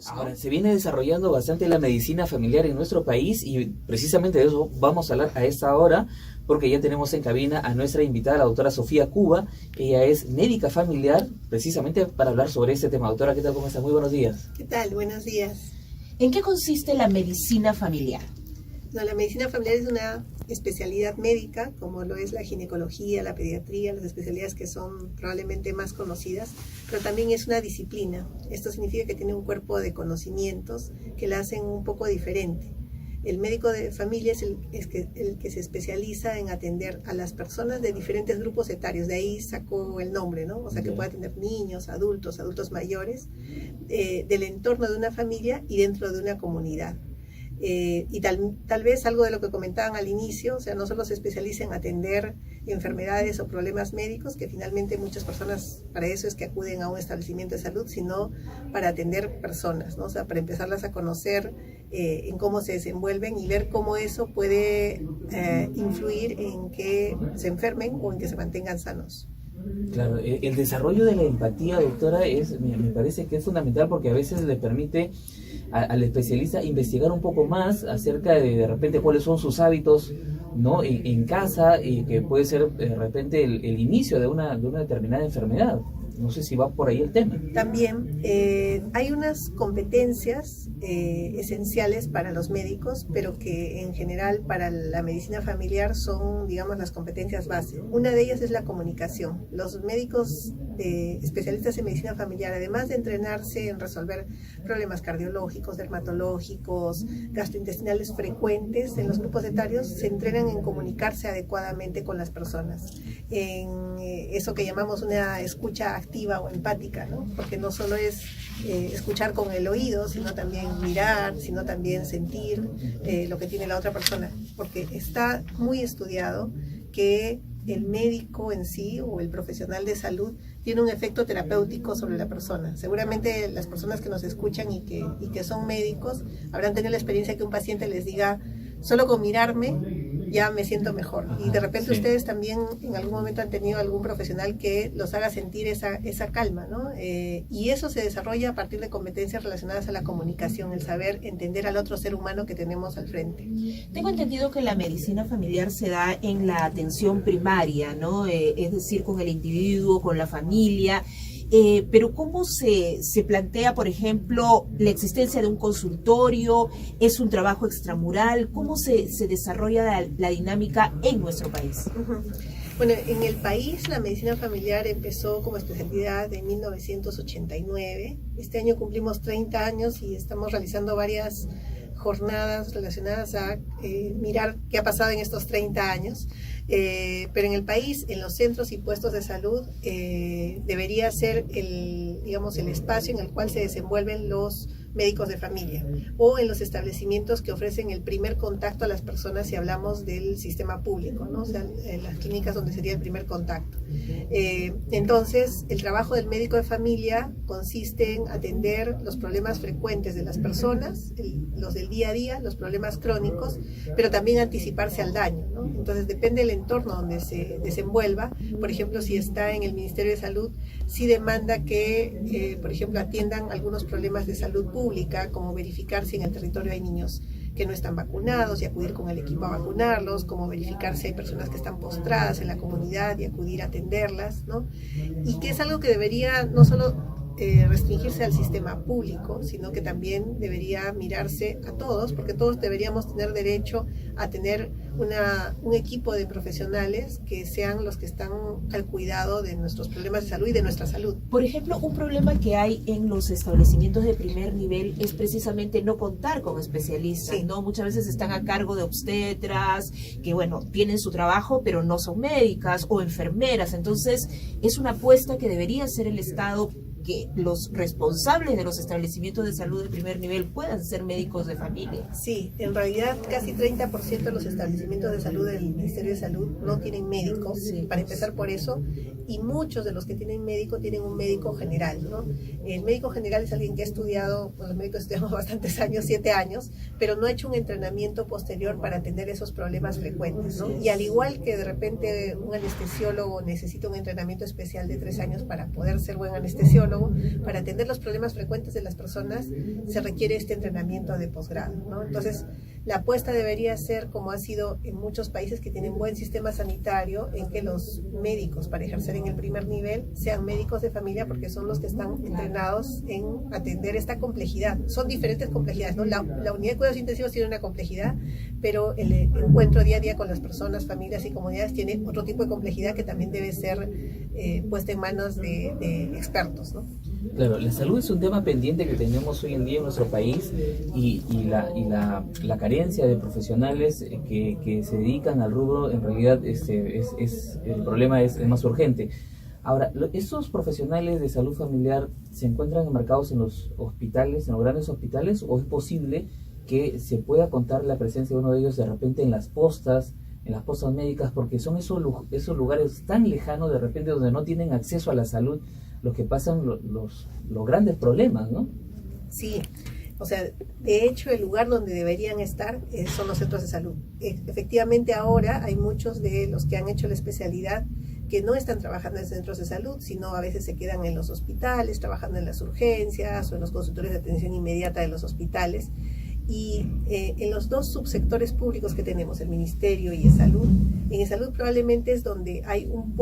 Ahora, se viene desarrollando bastante la medicina familiar en nuestro país y precisamente de eso vamos a hablar a esta hora porque ya tenemos en cabina a nuestra invitada, la doctora Sofía Cuba. Ella es médica familiar, precisamente para hablar sobre este tema. Doctora, ¿qué tal? ¿Cómo está? Muy buenos días. ¿Qué tal? Buenos días. ¿En qué consiste la medicina familiar? No, la medicina familiar es una especialidad médica, como lo es la ginecología, la pediatría, las especialidades que son probablemente más conocidas, pero también es una disciplina. Esto significa que tiene un cuerpo de conocimientos que la hacen un poco diferente. El médico de familia es el que se especializa en atender a las personas de diferentes grupos etarios, de ahí sacó el nombre, ¿no? O sea, que puede atender niños, adultos mayores, del entorno de una familia y dentro de una comunidad. Y tal vez algo de lo que comentaban al inicio, o sea, no solo se especializa en atender enfermedades o problemas médicos, que finalmente muchas personas para eso es que acuden a un establecimiento de salud, sino para atender personas, ¿no? O sea, para empezarlas a conocer en cómo se desenvuelven y ver cómo eso puede influir en que se enfermen o en que se mantengan sanos. Claro, el desarrollo de la empatía, doctora, me parece que es fundamental porque a veces le permite al especialista investigar un poco más acerca de repente cuáles son sus hábitos, ¿no? En casa, y que puede ser de repente el inicio de una determinada enfermedad. No sé si va por ahí el tema. También hay unas competencias esenciales para los médicos, pero que en general para la medicina familiar son, digamos, las competencias base. Una de ellas es la comunicación. Los médicos especialistas en medicina familiar, además de entrenarse en resolver problemas cardiológicos, dermatológicos, gastrointestinales frecuentes en los grupos etarios, se entrenan en comunicarse adecuadamente con las personas, en eso que llamamos una escucha activa o empática, ¿no? Porque no solo es escuchar con el oído, sino también mirar, sino también sentir lo que tiene la otra persona, porque está muy estudiado que el médico en sí o el profesional de salud tiene un efecto terapéutico sobre la persona. Seguramente las personas que nos escuchan y que son médicos habrán tenido la experiencia que un paciente les diga, solo con mirarme ya me siento mejor. Y de repente ustedes también en algún momento han tenido algún profesional que los haga sentir esa calma, ¿no? Y eso se desarrolla a partir de competencias relacionadas a la comunicación, el saber entender al otro ser humano que tenemos al frente. Tengo entendido que la medicina familiar se da en la atención primaria, ¿no? Es decir, con el individuo, con la familia. Pero ¿cómo se plantea, por ejemplo, la existencia de un consultorio? ¿Es un trabajo extramural? ¿Cómo se desarrolla la dinámica en nuestro país? Bueno, en el país la medicina familiar empezó como especialidad en 1989. Este año cumplimos 30 años y estamos realizando varias jornadas relacionadas a mirar qué ha pasado en estos 30 años. Pero en el país, en los centros y puestos de salud, debería ser el espacio en el cual se desenvuelven los médicos de familia o en los establecimientos que ofrecen el primer contacto a las personas si hablamos del sistema público, ¿no? O sea, en las clínicas donde sería el primer contacto. Entonces, el trabajo del médico de familia consiste en atender los problemas frecuentes de las personas, los del día a día, los problemas crónicos, pero también anticiparse al daño, ¿no? Entonces, depende del entorno donde se desenvuelva. Por ejemplo, si está en el Ministerio de Salud, sí demanda que, por ejemplo, atiendan algunos problemas de salud pública, como verificar si en el territorio hay niños que no están vacunados y acudir con el equipo a vacunarlos, como verificar si hay personas que están postradas en la comunidad y acudir a atenderlas, ¿no? Y que es algo que debería no solo restringirse al sistema público, sino que también debería mirarse a todos, porque todos deberíamos tener derecho a tener un equipo de profesionales que sean los que están al cuidado de nuestros problemas de salud y de nuestra salud. Por ejemplo, un problema que hay en los establecimientos de primer nivel es precisamente no contar con especialistas, sí, ¿no? Muchas veces están a cargo de obstetras, que bueno, tienen su trabajo, pero no son médicas o enfermeras. Entonces, es una apuesta que debería hacer el Estado, que los responsables de los establecimientos de salud de primer nivel puedan ser médicos de familia. Sí, en realidad casi 30% de los establecimientos de salud del Ministerio de Salud no tienen médicos, sí, para empezar por eso, y muchos de los que tienen médico tienen un médico general, ¿no? El médico general es alguien que ha estudiado, los médicos estudiamos bastantes años, 7 años, pero no ha hecho un entrenamiento posterior para atender esos problemas frecuentes, ¿no? Y al igual que de repente un anestesiólogo necesita un entrenamiento especial de 3 años para poder ser buen anestesiólogo, ginecólogo, para atender los problemas frecuentes de las personas, se requiere este entrenamiento de posgrado, ¿no? Entonces, la apuesta debería ser, como ha sido en muchos países que tienen buen sistema sanitario, en que los médicos para ejercer en el primer nivel sean médicos de familia, porque son los que están entrenados en atender esta complejidad. Son diferentes complejidades, ¿no? La unidad de cuidados intensivos tiene una complejidad, pero el encuentro día a día con las personas, familias y comunidades tiene otro tipo de complejidad que también debe ser puesta en manos de expertos, ¿no? Claro, la salud es un tema pendiente que tenemos hoy en día en nuestro país y la carencia de profesionales que se dedican al rubro, en realidad el problema es más urgente. Ahora, ¿esos profesionales de salud familiar se encuentran enmarcados en los hospitales, en los grandes hospitales, o es posible que se pueda contar la presencia de uno de ellos de repente en las postas médicas, porque son esos lugares tan lejanos de repente donde no tienen acceso a la salud los que pasan los grandes problemas, ¿no? Sí, o sea, de hecho el lugar donde deberían estar son los centros de salud. Efectivamente ahora hay muchos de los que han hecho la especialidad que no están trabajando en centros de salud, sino a veces se quedan en los hospitales, trabajando en las urgencias o en los consultorios de atención inmediata de los hospitales. Y en los dos subsectores públicos que tenemos, el Ministerio y el Salud, en el Salud probablemente es donde hay un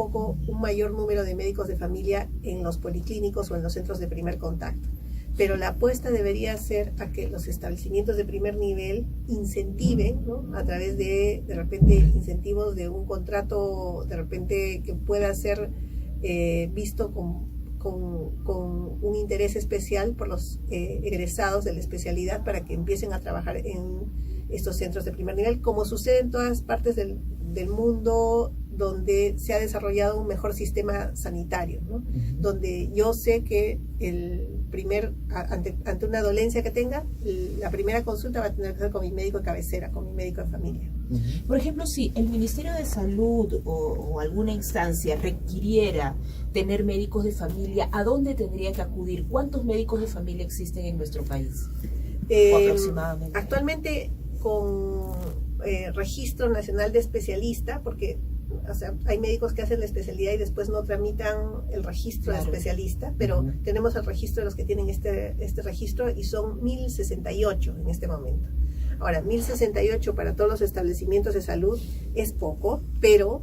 mayor número de médicos de familia en los policlínicos o en los centros de primer contacto. Pero la apuesta debería ser a que los establecimientos de primer nivel incentiven, ¿no? A través de repente, incentivos de un contrato, de repente que pueda ser visto con un interés especial por los egresados de la especialidad, para que empiecen a trabajar en estos centros de primer nivel, como sucede en todas partes del mundo donde se ha desarrollado un mejor sistema sanitario, ¿no? Donde yo sé que ante una dolencia que tenga, la primera consulta va a tener que ser con mi médico de cabecera, con mi médico de familia. Por ejemplo, si el Ministerio de Salud o alguna instancia requiriera tener médicos de familia, ¿a dónde tendría que acudir? ¿Cuántos médicos de familia existen en nuestro país? Aproximadamente. Actualmente con Registro Nacional de Especialista, porque o sea, hay médicos que hacen la especialidad y después no tramitan el registro de especialista, pero tenemos el registro de los que tienen este registro, y son 1068 en este momento. Ahora, 1068 para todos los establecimientos de salud es poco, pero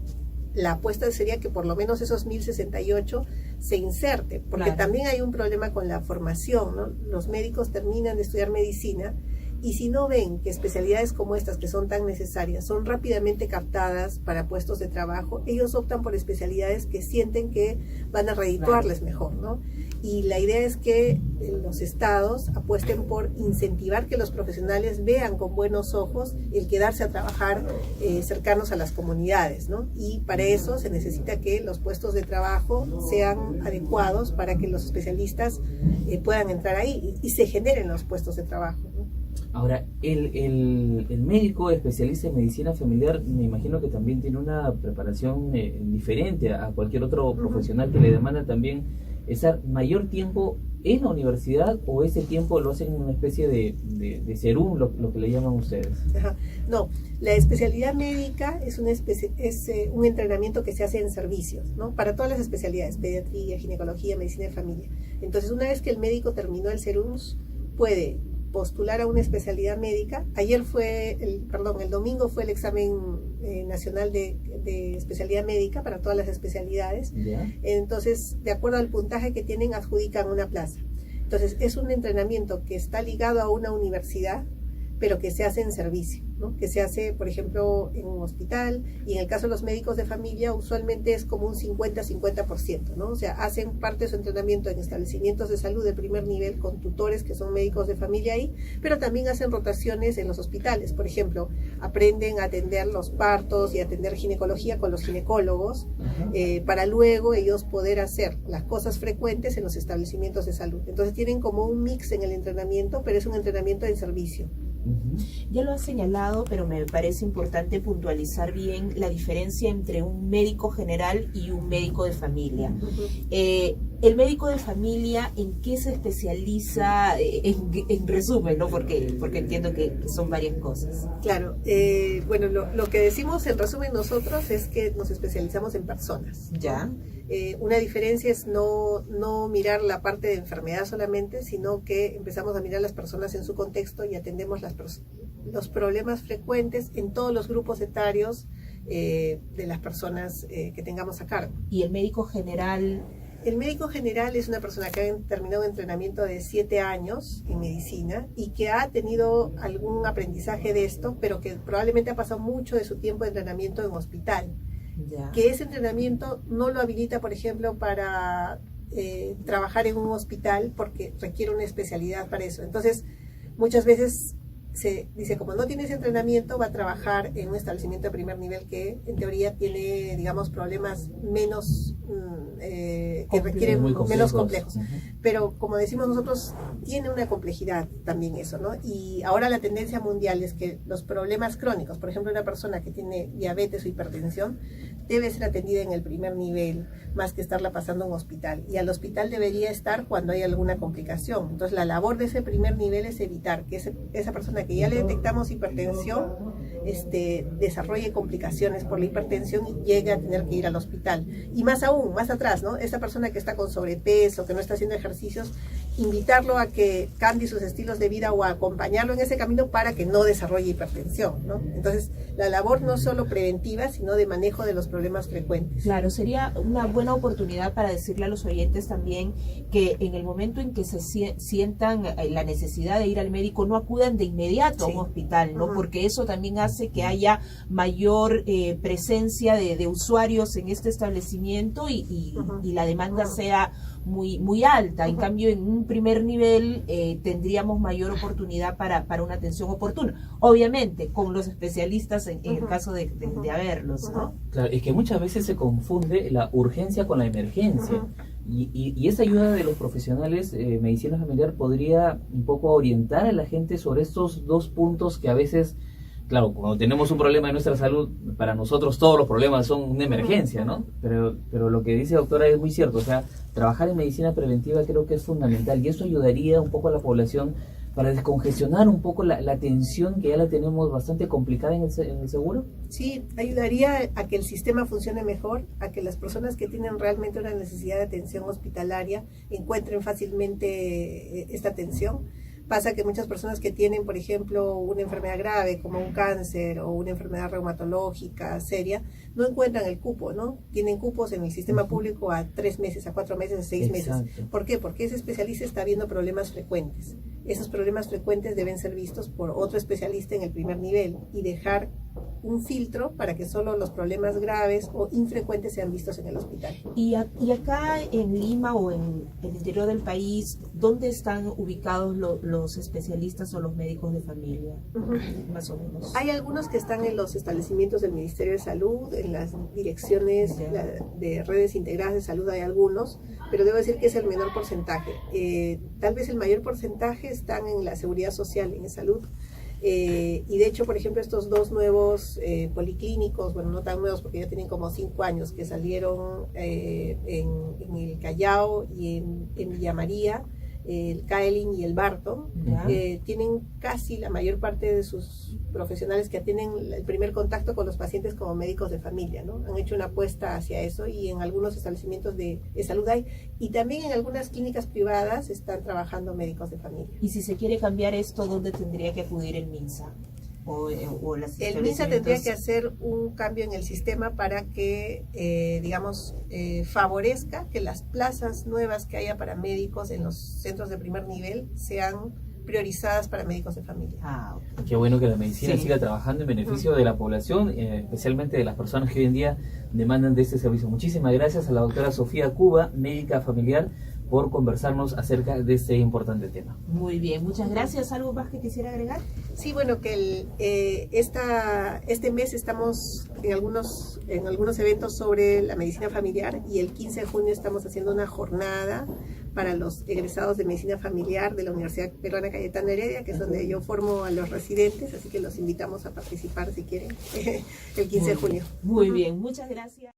la apuesta sería que por lo menos esos 1068 se inserte, porque también hay un problema con la formación, ¿no? Los médicos terminan de estudiar medicina, y si no ven que especialidades como estas, que son tan necesarias, son rápidamente captadas para puestos de trabajo, ellos optan por especialidades que sienten que van a redituarles mejor, ¿no? Y la idea es que los estados apuesten por incentivar que los profesionales vean con buenos ojos el quedarse a trabajar cercanos a las comunidades, ¿no? Y para eso se necesita que los puestos de trabajo sean adecuados para que los especialistas puedan entrar ahí y se generen los puestos de trabajo, ¿no? Ahora, el médico especialista en medicina familiar, me imagino que también tiene una preparación diferente a cualquier otro profesional, que le demanda también estar mayor tiempo en la universidad, o ese tiempo lo hacen en una especie de serum, lo que le llaman ustedes. No, la especialidad médica es un entrenamiento que se hace en servicios, ¿no? Para todas las especialidades, pediatría, ginecología, medicina de familia. Entonces, una vez que el médico terminó el serum, puede postular a una especialidad médica. El domingo fue el examen nacional de especialidad médica para todas las especialidades. Entonces, de acuerdo al puntaje que tienen, adjudican una plaza. Entonces, es un entrenamiento que está ligado a una universidad, pero que se hace en servicio, ¿no? Que se hace, por ejemplo, en un hospital, y en el caso de los médicos de familia usualmente es como un 50-50%, ¿no? O sea, hacen parte de su entrenamiento en establecimientos de salud de primer nivel con tutores que son médicos de familia ahí, pero también hacen rotaciones en los hospitales. Por ejemplo, aprenden a atender los partos y a atender ginecología con los ginecólogos, para luego ellos poder hacer las cosas frecuentes en los establecimientos de salud. Entonces tienen como un mix en el entrenamiento, pero es un entrenamiento en servicio. Ya lo has señalado, pero me parece importante puntualizar bien la diferencia entre un médico general y un médico de familia. El médico de familia, ¿en qué se especializa en resumen, ¿no? Porque entiendo que son varias cosas. Claro, bueno, lo que decimos en resumen nosotros es que nos especializamos en personas. Ya. Una diferencia es no mirar la parte de enfermedad solamente, sino que empezamos a mirar las personas en su contexto y atendemos los problemas frecuentes en todos los grupos etarios de las personas que tengamos a cargo. ¿Y el médico general? El médico general es una persona que ha terminado un entrenamiento de 7 años en medicina y que ha tenido algún aprendizaje de esto, pero que probablemente ha pasado mucho de su tiempo de entrenamiento en hospital. Ya. Que ese entrenamiento no lo habilita, por ejemplo, para trabajar en un hospital porque requiere una especialidad para eso. Entonces, muchas veces se dice, como no tiene ese entrenamiento, va a trabajar en un establecimiento de primer nivel que en teoría tiene, digamos, problemas menos que requieren menos complejos. Pero como decimos nosotros, tiene una complejidad también eso, ¿no? Y ahora la tendencia mundial es que los problemas crónicos, por ejemplo, una persona que tiene diabetes o hipertensión, debe ser atendida en el primer nivel, más que estarla pasando en un hospital. Y al hospital debería estar cuando hay alguna complicación. Entonces, la labor de ese primer nivel es evitar que esa persona que ya le detectamos hipertensión desarrolle complicaciones por la hipertensión y llegue a tener que ir al hospital. Y más aún, más atrás, ¿no? Esa persona que está con sobrepeso, que no está haciendo ejercicios, invitarlo a que cambie sus estilos de vida o a acompañarlo en ese camino para que no desarrolle hipertensión, ¿no? Entonces, la labor no solo preventiva, sino de manejo de los problemas frecuentes. Claro, sería una buena oportunidad para decirle a los oyentes también que en el momento en que se sientan la necesidad de ir al médico, no acudan de inmediato a un hospital, ¿no? Porque eso también hace que haya mayor presencia de usuarios en este establecimiento y la demanda sea muy alta. En cambio, en un primer nivel tendríamos mayor oportunidad para una atención oportuna. Obviamente, con los especialistas en el caso de haberlos, ¿no? Claro, es que muchas veces se confunde la urgencia con la emergencia. Y esa ayuda de los profesionales, medicina familiar, podría un poco orientar a la gente sobre estos dos puntos que a veces, claro, cuando tenemos un problema en nuestra salud, para nosotros todos los problemas son una emergencia, ¿no? Pero lo que dice doctora es muy cierto, o sea, trabajar en medicina preventiva creo que es fundamental y eso ayudaría un poco a la población para descongestionar un poco la tensión que ya la tenemos bastante complicada en el seguro. Sí, ayudaría a que el sistema funcione mejor, a que las personas que tienen realmente una necesidad de atención hospitalaria encuentren fácilmente esta atención. Pasa que muchas personas que tienen, por ejemplo, una enfermedad grave como un cáncer o una enfermedad reumatológica seria, no encuentran el cupo, ¿no? Tienen cupos en el sistema público a 3 meses, a 4 meses, a 6 meses. ¿Por qué? Porque ese especialista está viendo problemas frecuentes. Esos problemas frecuentes deben ser vistos por otro especialista en el primer nivel y dejar un filtro para que solo los problemas graves o infrecuentes sean vistos en el hospital. Y acá en Lima o en el interior del país, ¿dónde están ubicados los especialistas o los médicos de familia? Más o menos. Hay algunos que están en los establecimientos del Ministerio de Salud, en las direcciones de redes integradas de salud hay algunos, pero debo decir que es el menor porcentaje. Tal vez el mayor porcentaje están en la seguridad social, en salud. Y de hecho, por ejemplo, estos 2 nuevos policlínicos, bueno, no tan nuevos porque ya tienen como 5 años, que salieron en el Callao y en Villa María, el Kaelin y el Barton, tienen casi la mayor parte de sus profesionales que tienen el primer contacto con los pacientes como médicos de familia, ¿no? Han hecho una apuesta hacia eso y en algunos establecimientos de salud hay, y también en algunas clínicas privadas están trabajando médicos de familia. Y si se quiere cambiar esto, ¿dónde tendría que acudir el MINSA? El MINSA tendría que hacer un cambio en el sistema para que, favorezca que las plazas nuevas que haya para médicos en los centros de primer nivel sean priorizadas para médicos de familia. Okay. Qué bueno que la medicina siga trabajando en beneficio de la población, especialmente de las personas que hoy en día demandan de este servicio. Muchísimas gracias a la doctora Sofía Cuba, médica familiar, por conversarnos acerca de este importante tema. Muy bien, muchas gracias. ¿Algo más que quisiera agregar? Sí, bueno, que este mes estamos en algunos eventos sobre la medicina familiar y el 15 de junio estamos haciendo una jornada para los egresados de medicina familiar de la Universidad Peruana Cayetano Heredia, que es donde yo formo a los residentes, así que los invitamos a participar si quieren el 15 de junio. Muy bien, muchas gracias.